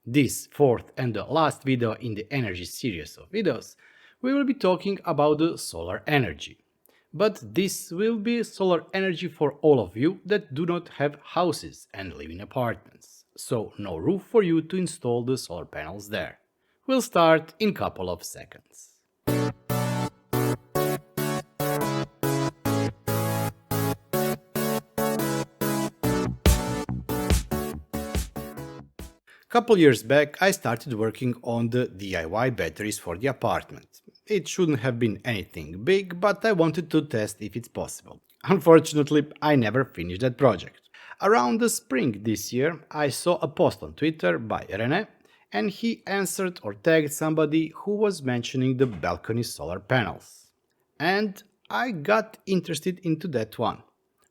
This fourth and the last video in the energy series of videos, we will be talking about the solar energy. But this will be solar energy for all of you that do not have houses and live in apartments, so no roof for you to install the solar panels there. We'll start in couple of seconds. Couple years back, I started working on the DIY batteries for the apartment. It shouldn't have been anything big, but I wanted to test if it's possible. Unfortunately, I never finished that project. Around the spring this year, I saw a post on Twitter by René, and he answered or tagged somebody who was mentioning the balcony solar panels. And I got interested into that one.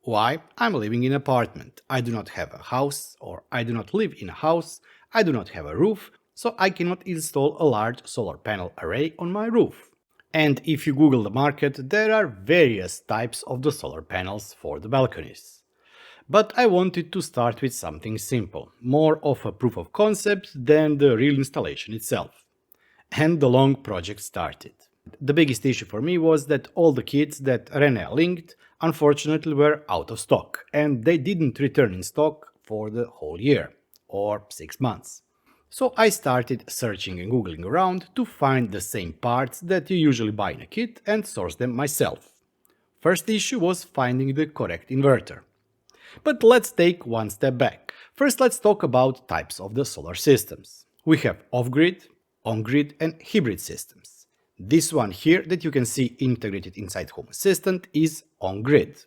Why? I'm living in an apartment. I do not have a house, or I do not live in a house. I do not have a roof, so I cannot install a large solar panel array on my roof. And if you Google the market, there are various types of the solar panels for the balconies. But I wanted to start with something simple, more of a proof of concept than the real installation itself. And the long project started. The biggest issue for me was that all the kits that René linked unfortunately were out of stock, and they didn't return in stock for the whole year, or 6 months. So I started searching and googling around to find the same parts that you usually buy in a kit and source them myself. First issue was finding the correct inverter. But let's take one step back. First, let's talk about types of the solar systems. We have off-grid, on-grid and hybrid systems. This one here that you can see integrated inside Home Assistant is on-grid.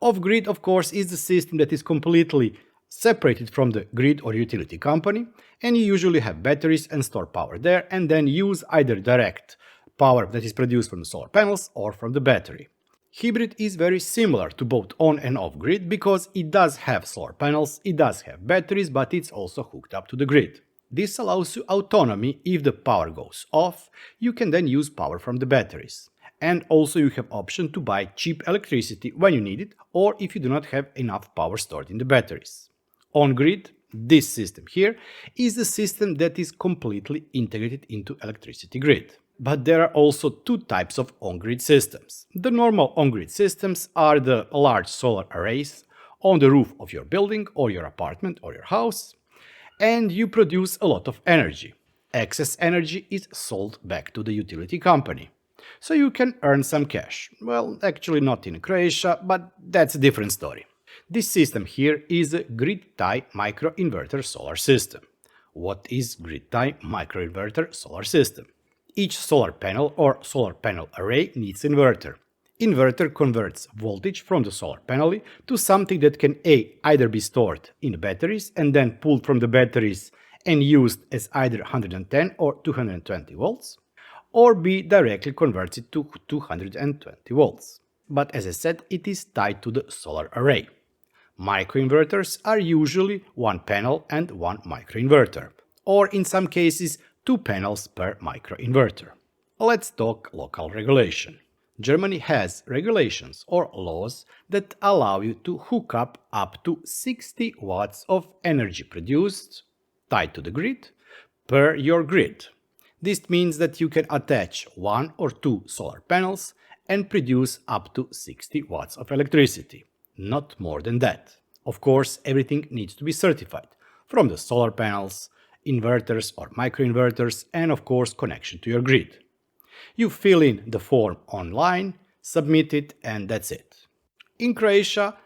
Off-grid, of course, is the system that is completely separated from the grid or utility company, and you usually have batteries and store power there and then use either direct power that is produced from the solar panels or from the battery. Hybrid is very similar to both on and off grid because it does have solar panels, it does have batteries, but it's also hooked up to the grid. This allows you autonomy. If the power goes off, you can then use power from the batteries. And also you have option to buy cheap electricity when you need it or if you do not have enough power stored in the batteries. On-grid, this system here, is the system that is completely integrated into electricity grid. But there are also two types of on-grid systems. The normal on-grid systems are the large solar arrays on the roof of your building or your apartment or your house, and you produce a lot of energy. Excess energy is sold back to the utility company. So you can earn some cash. Well, actually not in Croatia, but that's a different story. This system here is a grid-tie microinverter solar system. What is grid-tie microinverter solar system? Each solar panel or solar panel array needs inverter. Inverter converts voltage from the solar panel to something that can either be stored in batteries and then pulled from the batteries and used as either 110 or 220 volts, or B directly converts it to 220 volts. But as I said, it is tied to the solar array. Microinverters are usually one panel and one microinverter, or in some cases 2 panels per microinverter. Let's talk local regulation. Germany has regulations or laws that allow you to hook up to 60 watts of energy produced, tied to the grid, per your grid. This means that you can attach 1 or 2 solar panels and produce up to 60 watts of electricity. Not more than that. Of course, everything needs to be certified, from the solar panels, inverters or microinverters, and of course connection to your grid. You fill in the form online, submit it, and that's it. In Croatia,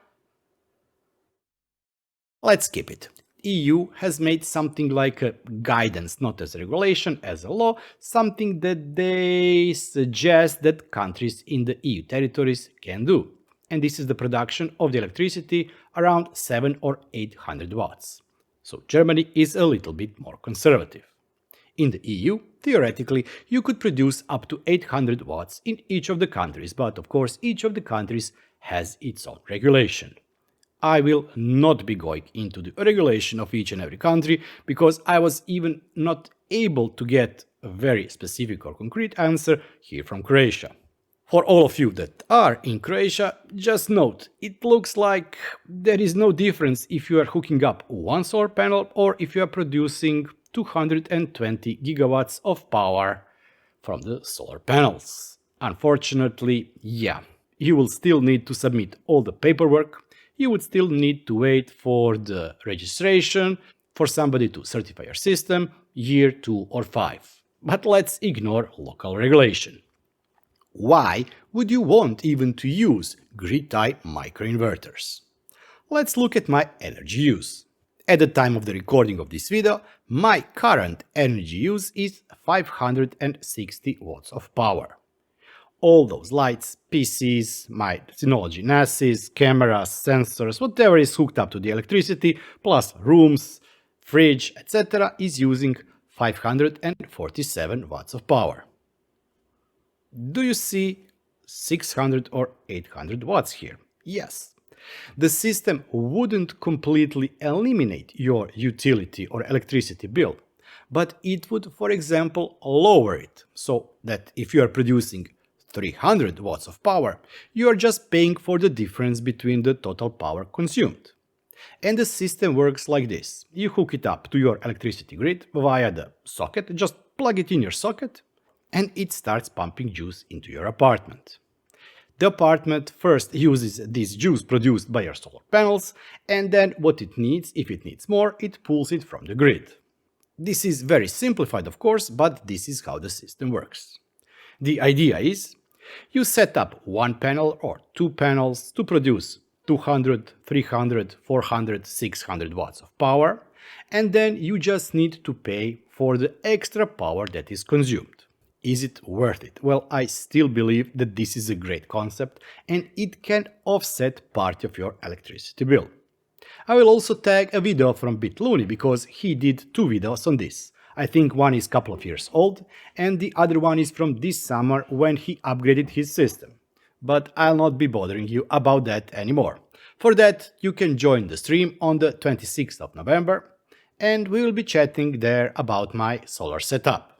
let's skip it. EU has made something like a guidance, not as a regulation, as a law, something that they suggest that countries in the EU territories can do. And this is the production of the electricity around 700 or 800 watts. So Germany is a little bit more conservative. In the EU, theoretically, you could produce up to 800 watts in each of the countries, but of course each of the countries has its own regulation. I will not be going into the regulation of each and every country because I was even not able to get a very specific or concrete answer here from Croatia. For all of you that are in Croatia, just note, it looks like there is no difference if you are hooking up one solar panel or if you are producing 220 gigawatts of power from the solar panels. Unfortunately, yeah, you will still need to submit all the paperwork, you would still need to wait for the registration, for somebody to certify your system, year 2 or 5. But let's ignore local regulation. Why would you want even to use grid-tie microinverters? Let's look at my energy use. At the time of the recording of this video, my current energy use is 560 watts of power. All those lights, PCs, my Synology NASes, cameras, sensors, whatever is hooked up to the electricity, plus rooms, fridge, etc. is using 547 watts of power. Do you see 600 or 800 watts here? Yes. The system wouldn't completely eliminate your utility or electricity bill, but it would, for example, lower it, so that if you are producing 300 watts of power, you are just paying for the difference between the total power consumed. And the system works like this. You hook it up to your electricity grid via the socket, just plug it in your socket, and it starts pumping juice into your apartment. The apartment first uses this juice produced by your solar panels, and then what it needs, if it needs more, it pulls it from the grid. This is very simplified, of course, but this is how the system works. The idea is, you set up one panel or two panels to produce 200, 300, 400, 600 watts of power, and then you just need to pay for the extra power that is consumed. Is it worth it? Well, I still believe that this is a great concept and it can offset part of your electricity bill. I will also tag a video from Bitluni because he did 2 videos on this. I think one is a couple of years old and the other one is from this summer when he upgraded his system. But I'll not be bothering you about that anymore. For that, you can join the stream on the 26th of November and we will be chatting there about my solar setup.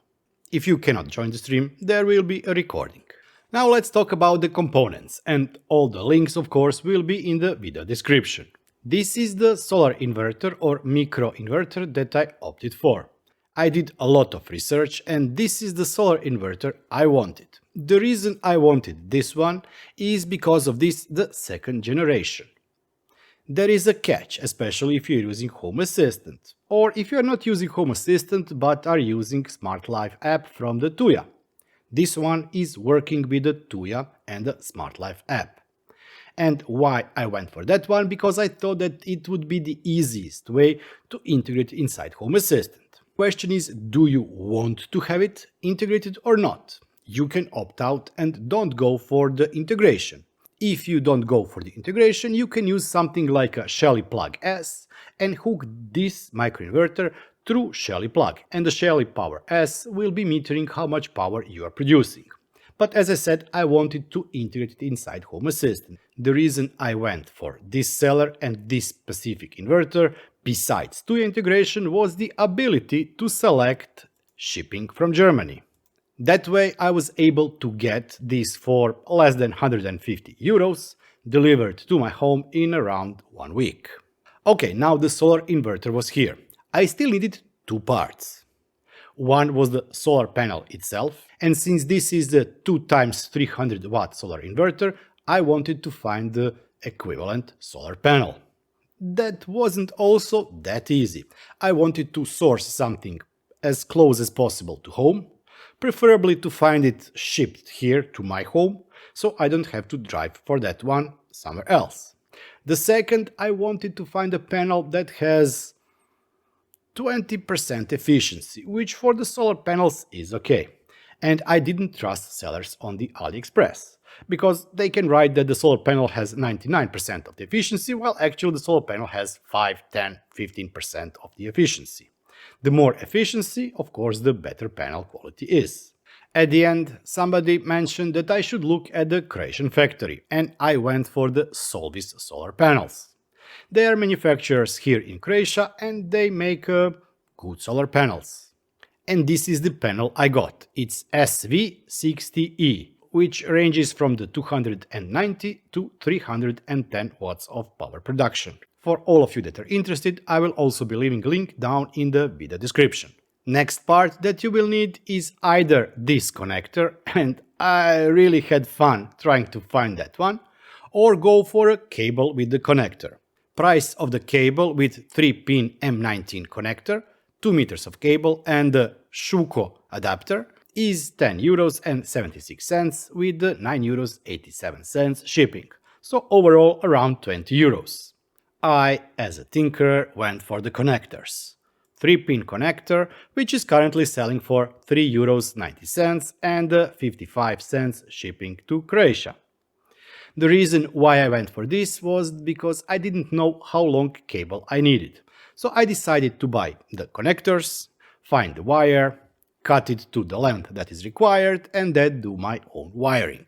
If you cannot join the stream, there will be a recording. Now let's talk about the components, and all the links of course will be in the video description. This is the solar inverter or micro inverter that I opted for. I did a lot of research and this is the solar inverter I wanted. The reason I wanted this one is because of this, the second generation. There is a catch, especially if you're using Home Assistant, or if you're not using Home Assistant but are using Smart Life app from the Tuya. This one is working with the Tuya and the Smart Life app. And why I went for that one? Because I thought that it would be the easiest way to integrate inside Home Assistant. Question is, do you want to have it integrated or not? You can opt out and don't go for the integration. If you don't go for the integration, you can use something like a Shelly Plug S and hook this microinverter through Shelly Plug, and the Shelly Power S will be metering how much power you are producing. But as I said, I wanted to integrate it inside Home Assistant. The reason I went for this seller and this specific inverter, besides Tuya integration, was the ability to select shipping from Germany. That way I was able to get this for less than 150 euros, delivered to my home in around 1 week. Okay, now the solar inverter was here. I still needed 2 parts. One was the solar panel itself, and since this is the 2 times 300 watt solar inverter, I wanted to find the equivalent solar panel. That wasn't also that easy. I wanted to source something as close as possible to home, preferably to find it shipped here to my home, so I don't have to drive for that one somewhere else. The second, I wanted to find a panel that has 20% efficiency, which for the solar panels is okay. And I didn't trust sellers on the AliExpress, because they can write that the solar panel has 99% of the efficiency, while actually the solar panel has 5, 10, 15% of the efficiency. The more efficiency, of course, the better panel quality is. At the end, somebody mentioned that I should look at the Croatian factory, and I went for the Solvis solar panels. They are manufacturers here in Croatia and they make good solar panels. And this is the panel I got. It's SV60E, which ranges from the 290 to 310 watts of power production. For all of you that are interested, I will also be leaving a link down in the video description. Next part that you will need is either this connector, and I really had fun trying to find that one, or go for a cable with the connector. Price of the cable with 3-pin M19 connector, 2 meters of cable and the Shuko adapter is 10 euros and 76 cents with the 9 euros 87 cents shipping. So overall around 20 euros. I, as a tinkerer, went for the connectors. 3-pin connector, which is currently selling for 3 euros 90 cents and 55 cents shipping to Croatia. The reason why I went for this was because I didn't know how long cable I needed. So I decided to buy the connectors, find the wire, cut it to the length that is required and then do my own wiring.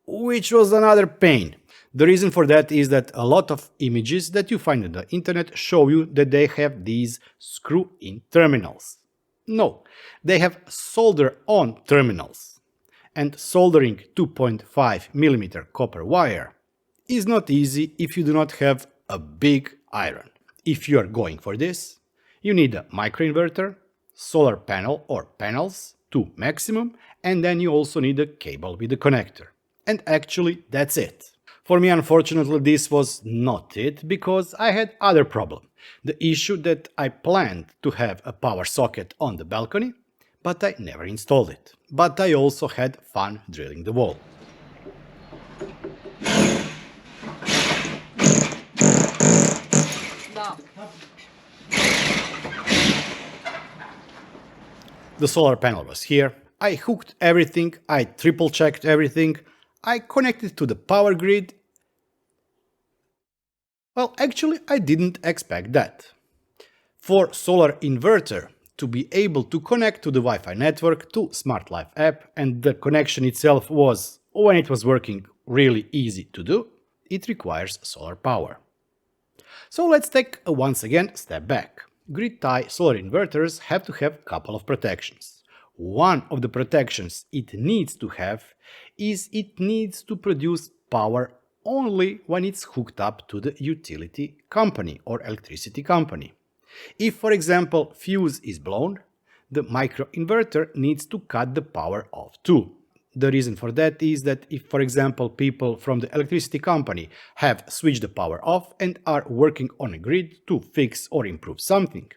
Which was another pain. The reason for that is that a lot of images that you find on the internet show you that they have these screw-in terminals. No, they have solder-on terminals. And soldering 2.5mm copper wire is not easy if you do not have a big iron. If you are going for this, you need a microinverter, solar panel or panels, 2 maximum, and then you also need a cable with a connector. And actually that's it. For me, unfortunately, this was not it because I had other problem. The issue that I planned to have a power socket on the balcony, but I never installed it. But I also had fun drilling the wall. The solar panel was here. I hooked everything, I triple checked everything, I connected to the power grid. Well, actually, I didn't expect that. For solar inverter to be able to connect to the Wi-Fi network to Smart Life app, and the connection itself was, when it was working, really easy to do, it requires solar power. So let's take a once again step back. Grid-tie solar inverters have to have a couple of protections. One of the protections it needs to have is it needs to produce power only when it's hooked up to the utility company or electricity company. If, for example, fuse is blown, the microinverter needs to cut the power off too. The reason for that is that if, for example, people from the electricity company have switched the power off and are working on a grid to fix or improve something,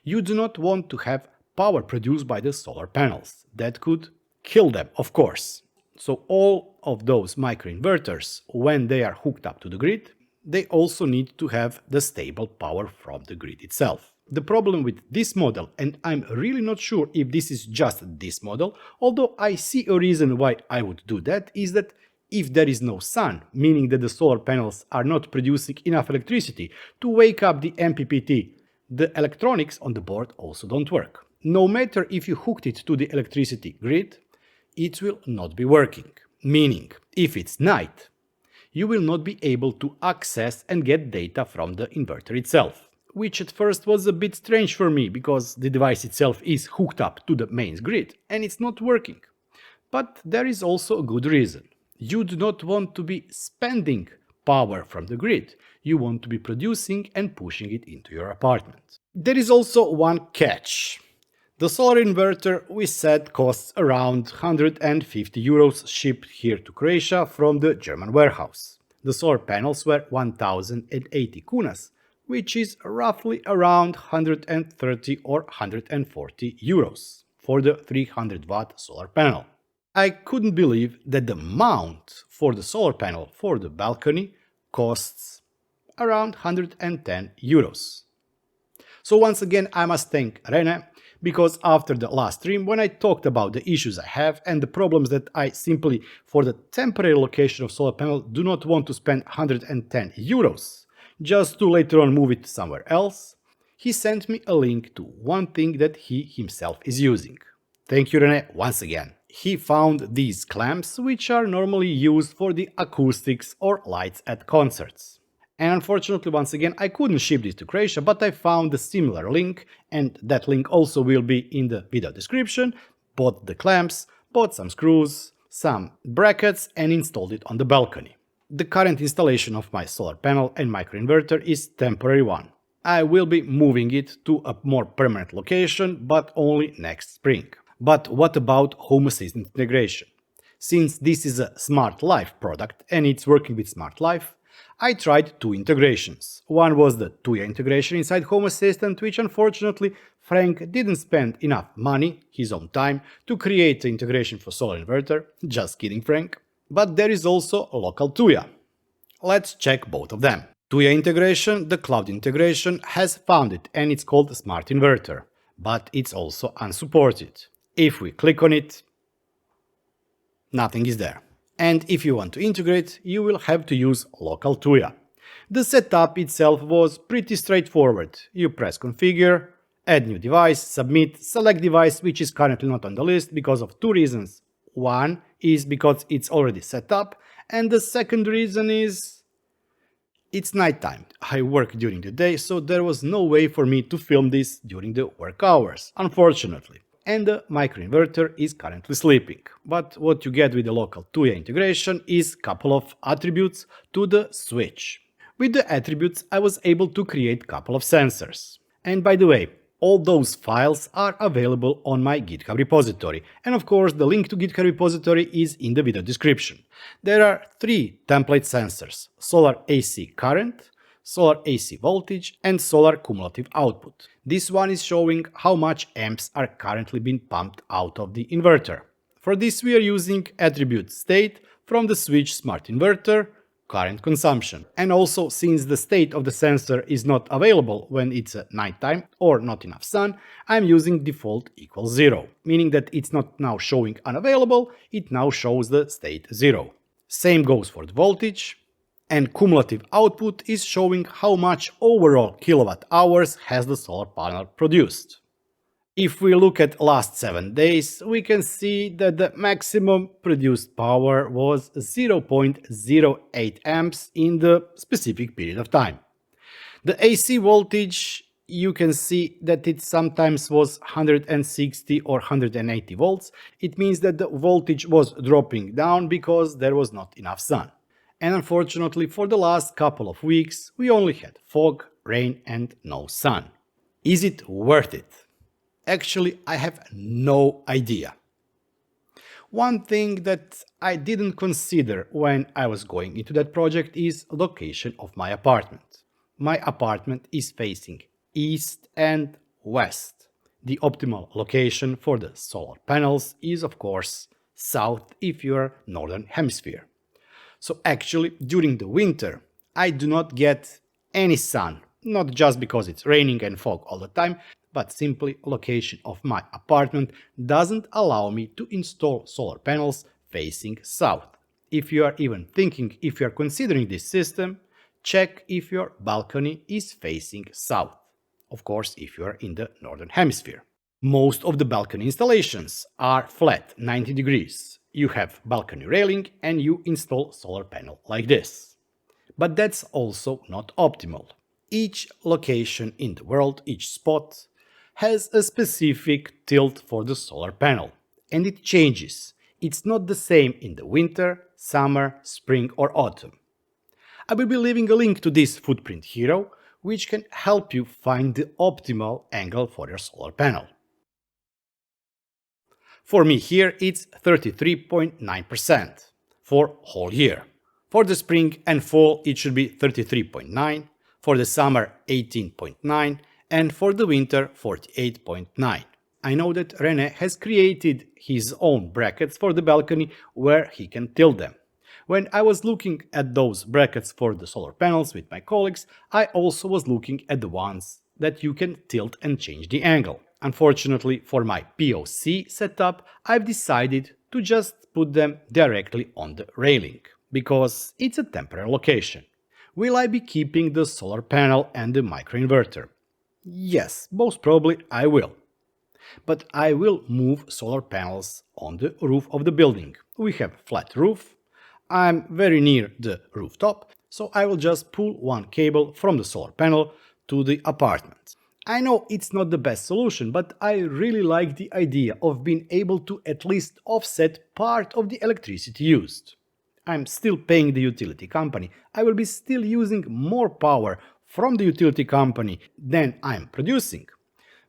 you do not want to have power produced by the solar panels. That could kill them, of course. So all of those microinverters, when they are hooked up to the grid, they also need to have the stable power from the grid itself. The problem with this model, and I'm really not sure if this is just this model, although I see a reason why I would do that, is that if there is no sun, meaning that the solar panels are not producing enough electricity to wake up the MPPT, the electronics on the board also don't work. No matter if you hooked it to the electricity grid, it will not be working. Meaning, if it's night, you will not be able to access and get data from the inverter itself. Which at first was a bit strange for me, because the device itself is hooked up to the mains grid and it's not working. But there is also a good reason. You do not want to be spending power from the grid. You want to be producing and pushing it into your apartment. There is also one catch. The solar inverter, we said, costs around 150 euros shipped here to Croatia from the German warehouse. The solar panels were 1080 kunas, which is roughly around 130 or 140 euros for the 300 watt solar panel. I couldn't believe that the mount for the solar panel for the balcony costs around 110 euros. So once again, I must thank Rene, because after the last stream, when I talked about the issues I have and the problems that I simply, for the temporary location of solar panel, do not want to spend 110 euros, just to later on move it somewhere else, he sent me a link to one thing that he himself is using. Thank you, Rene, once again. He found these clamps, which are normally used for the acoustics or lights at concerts. And unfortunately, once again, I couldn't ship this to Croatia, but I found a similar link, and that link also will be in the video description. Bought the clamps, bought some screws, some brackets, and installed it on the balcony. The current installation of my solar panel and microinverter is temporary one. I will be moving it to a more permanent location, but only next spring. But what about Home Assistant integration? Since this is a Smart Life product and it's working with Smart Life, I tried two integrations. One was the Tuya integration inside Home Assistant, which unfortunately Frank didn't spend enough money, his own time, to create the integration for solar inverter. Just kidding, Frank. But there is also local Tuya. Let's check both of them. Tuya integration, the cloud integration, has found it and it's called Smart Inverter, but it's also unsupported. If we click on it, nothing is there. And if you want to integrate, you will have to use local Tuya. The setup itself was pretty straightforward. You press configure, add new device, submit, select device which is currently not on the list because of two reasons. One is because it's already set up, and the second reason is it's nighttime. I work during the day, so there was no way for me to film this during the work hours, unfortunately. And the microinverter is currently sleeping. But what you get with the local Tuya integration is a couple of attributes to the switch. With the attributes, I was able to create a couple of sensors. And by the way, all those files are available on my GitHub repository, and of course the link to GitHub repository is in the video description. There are three template sensors: solar AC current, solar AC voltage, and solar cumulative output. This one is showing how much amps are currently being pumped out of the inverter. For this we are using attribute state from the switch smart inverter, current consumption. And also, since the state of the sensor is not available when it's nighttime or not enough sun, I'm using default equals 0, meaning that it's not now showing unavailable, it now shows the state 0. Same goes for the voltage, and cumulative output is showing how much overall kilowatt hours has the solar panel produced. If we look at last 7 days, we can see that the maximum produced power was 0.08 amps in the specific period of time. The AC voltage, you can see that it sometimes was 160 or 180 volts. It means that the voltage was dropping down because there was not enough sun. And unfortunately, for the last couple of weeks, we only had fog, rain and no sun. Is it worth it? Actually, I have no idea. One thing that I didn't consider when I was going into that project is location of my apartment. My apartment is facing east and west. The optimal location for the solar panels is, of course, south if you're northern hemisphere. So actually, during the winter, I do not get any sun, not just because it's raining and fog all the time, but simply location of my apartment doesn't allow me to install solar panels facing south. If you are even thinking, if you are considering this system, check if your balcony is facing south. Of course, if you are in the northern hemisphere. Most of the balcony installations are flat, 90 degrees. You have balcony railing and you install solar panel like this. But that's also not optimal. Each location in the world, each spot, has a specific tilt for the solar panel, and it changes. It's not the same in the winter, summer, spring or autumn. I will be leaving a link to this footprint hero, which can help you find the optimal angle for your solar panel. For me here it's 33.9% for whole year. For the spring and fall it should be 33.9, for the summer 18.9, and for the winter 48.9. I know that René has created his own brackets for the balcony where he can tilt them. When I was looking at those brackets for the solar panels with my colleagues, I also was looking at the ones that you can tilt and change the angle. Unfortunately, for my POC setup, I've decided to just put them directly on the railing, because it's a temporary location. Will I be keeping the solar panel and the microinverter? Yes, most probably I will. But I will move solar panels on the roof of the building. We have flat roof. I'm very near the rooftop, so I will just pull one cable from the solar panel to the apartment. I know it's not the best solution, but I really like the idea of being able to at least offset part of the electricity used. I'm still paying the utility company. I will be still using more power from the utility company than I'm producing,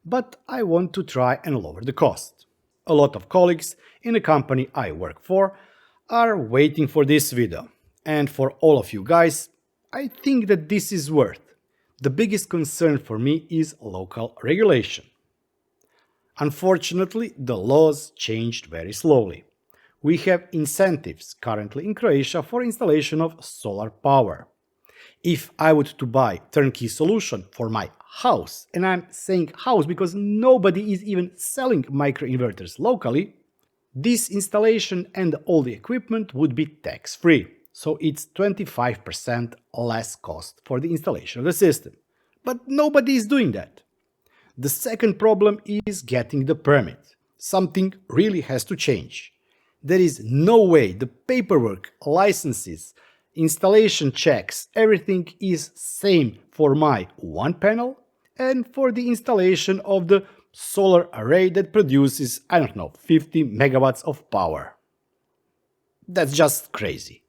but I want to try and lower the cost. A lot of colleagues in the company I work for are waiting for this video, and for all of you guys, I think that this is worth. The biggest concern for me is local regulation. Unfortunately, the laws changed very slowly. We have incentives currently in Croatia for installation of solar power. If I would to buy turnkey solution for my house, and I'm saying house because nobody is even selling microinverters locally, this installation and all the equipment would be tax-free, so it's 25% less cost for the installation of the system. But nobody is doing that. The second problem is getting the permit. Something really has to change. There is no way the paperwork, licenses, installation checks, everything is same for my one panel and for the installation of the solar array that produces, 50 megawatts of power. That's just crazy.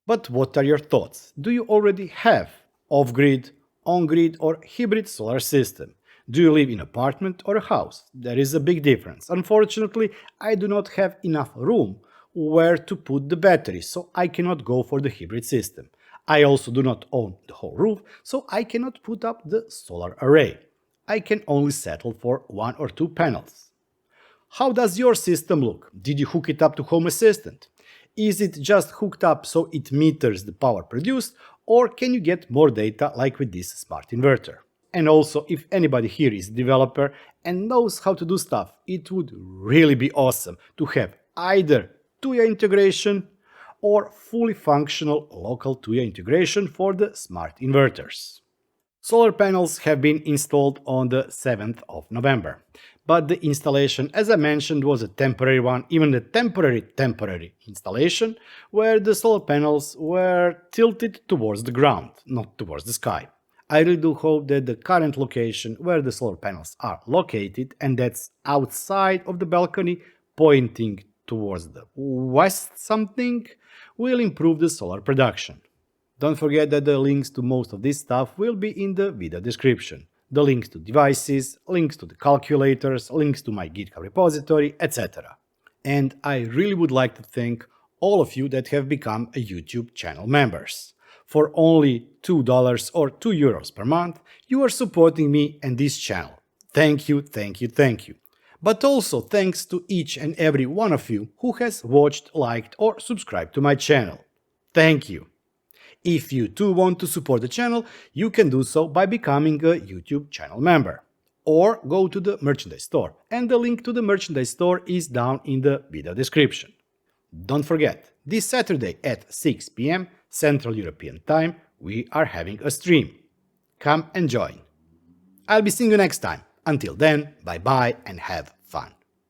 But what are your thoughts? Do you already have off-grid, on-grid or hybrid solar system? Do you live in an apartment or a house? There is a big difference. Unfortunately, I do not have enough room where to put the battery, so I cannot go for the hybrid system. I also do not own the whole roof, so I cannot put up the solar array. I can only settle for one or two panels. How does your system look? Did you hook it up to Home Assistant? Is it just hooked up so it meters the power produced, or can you get more data like with this smart inverter? And also, if anybody here is a developer and knows how to do stuff, it would really be awesome to have either Tuya integration or fully functional local Tuya integration for the smart inverters. Solar panels have been installed on the 7th of November, but the installation, as I mentioned, was a temporary one, even the temporary installation, where the solar panels were tilted towards the ground, not towards the sky. I really do hope that the current location where the solar panels are located, and that's outside of the balcony pointing towards the west something, will improve the solar production. Don't forget that the links to most of this stuff will be in the video description. The links to devices, links to the calculators, links to my GitHub repository, etc. And I really would like to thank all of you that have become a YouTube channel members. For only $2 or €2 per month, you are supporting me and this channel. Thank you, thank you, thank you. But also thanks to each and every one of you who has watched, liked or subscribed to my channel. Thank you. If you too want to support the channel, you can do so by becoming a YouTube channel member. Or go to the merchandise store, and the link to the merchandise store is down in the video description. Don't forget, this Saturday at 6 p.m. Central European Time, we are having a stream. Come and join. I'll be seeing you next time. Until then, bye bye and have fun.